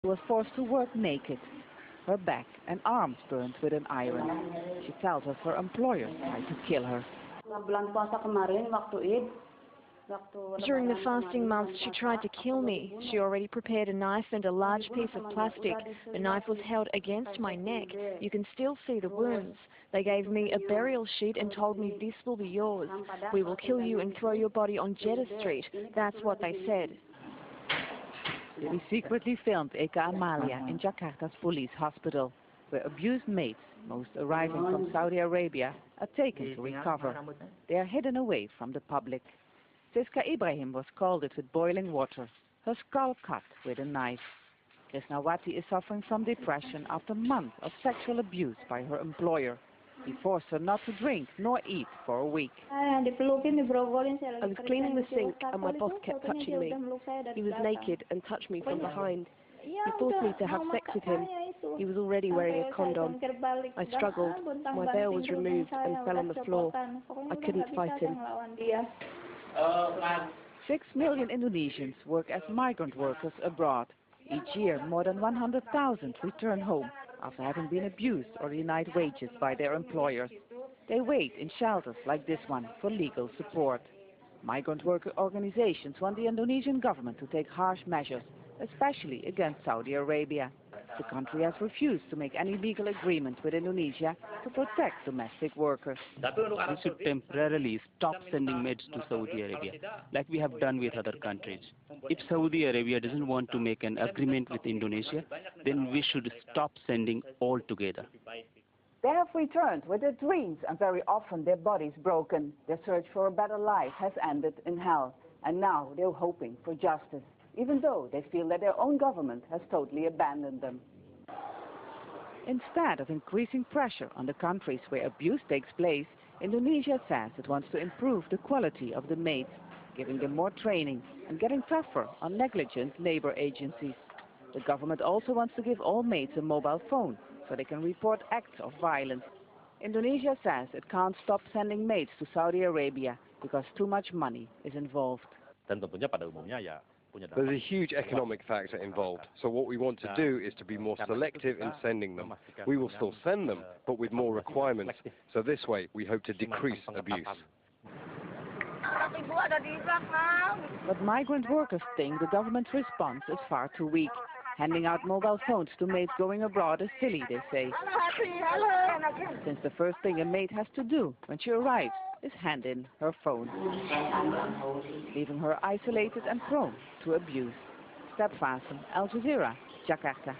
She was forced to work naked. Her back and arms burned with an iron. She tells us her employers tried to kill her. During the fasting month, she tried to kill me. She already prepared a knife and a large piece of plastic. The knife was held against my neck. You can still see the wounds. They gave me a burial sheet and told me, "This will be yours. We will kill you and throw your body on Jeddah Street." That's what they said. We secretly filmed Eka Amalia in Jakarta's police hospital, where abused maids, most arriving from Saudi Arabia, are taken to recover. They are hidden away from the public. Siska Ibrahim was scalded with boiling water, her skull cut with a knife. Krishnawati is suffering from depression after months of sexual abuse by her employer. He forced her not to drink nor eat for a week. I was cleaning the sink and my boss kept touching me. He was naked and touched me from behind. He forced me to have sex with him. He was already wearing a condom. I struggled. My veil was removed and fell on the floor. I couldn't fight him. 6 million Indonesians work as migrant workers abroad. Each year, more than 100,000 return home after having been abused or denied wages by their employers. They wait in shelters like this one for legal support. Migrant worker organizations want the Indonesian government to take harsh measures, especially against Saudi Arabia. The country has refused to make any legal agreement with Indonesia to protect domestic workers. We should temporarily stop sending maids to Saudi Arabia, like we have done with other countries. If Saudi Arabia doesn't want to make an agreement with Indonesia, then we should stop sending altogether. They have returned with their dreams and very often their bodies broken. Their search for a better life has ended in hell, and now they're hoping for justice, even though they feel that their own government has totally abandoned them. Instead of increasing pressure on the countries where abuse takes place, Indonesia says it wants to improve the quality of the maids, giving them more training and getting tougher on negligent labor agencies. The government also wants to give all maids a mobile phone so they can report acts of violence. Indonesia says it can't stop sending maids to Saudi Arabia because too much money is involved. There's a huge economic factor involved, so what we want to do is to be more selective in sending them. We will still send them, but with more requirements, so this way we hope to decrease abuse. But migrant workers think the government's response is far too weak. Handing out mobile phones to maids going abroad is silly, they say. Since the first thing a maid has to do when she arrives is hand in her phone, leaving her isolated and prone to abuse. Step Fasen, Al Jazeera, Jakarta.